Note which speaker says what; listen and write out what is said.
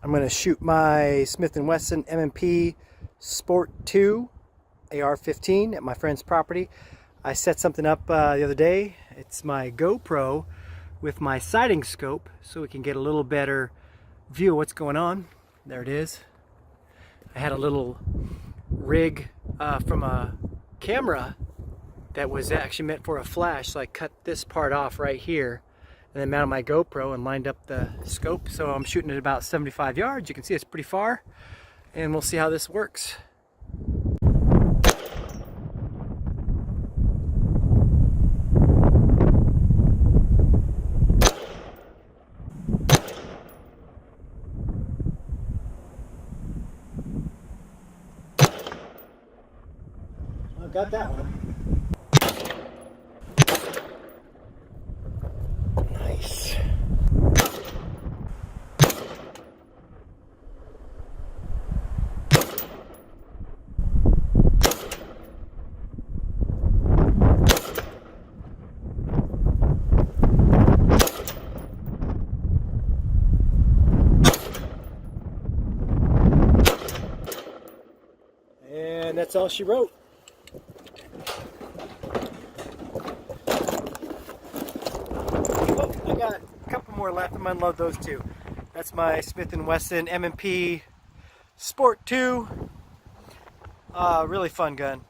Speaker 1: I'm going to shoot my Smith & Wesson M&P Sport 2 AR-15 at my friend's property. I set something up the other day. It's my GoPro with my sighting scope so we can get a little better view of what's going on. There it is. I had a little rig from a camera that was actually meant for a flash, so I cut this part off right here and then mounted my GoPro and lined up the scope. So I'm shooting at about 75 yards. You can see it's pretty far, and we'll see how this works. I got that one. Nice. And that's all she wrote. I got a couple more left. I'm gonna unload those two. That's my Smith & Wesson M&P Sport 2. Really fun gun.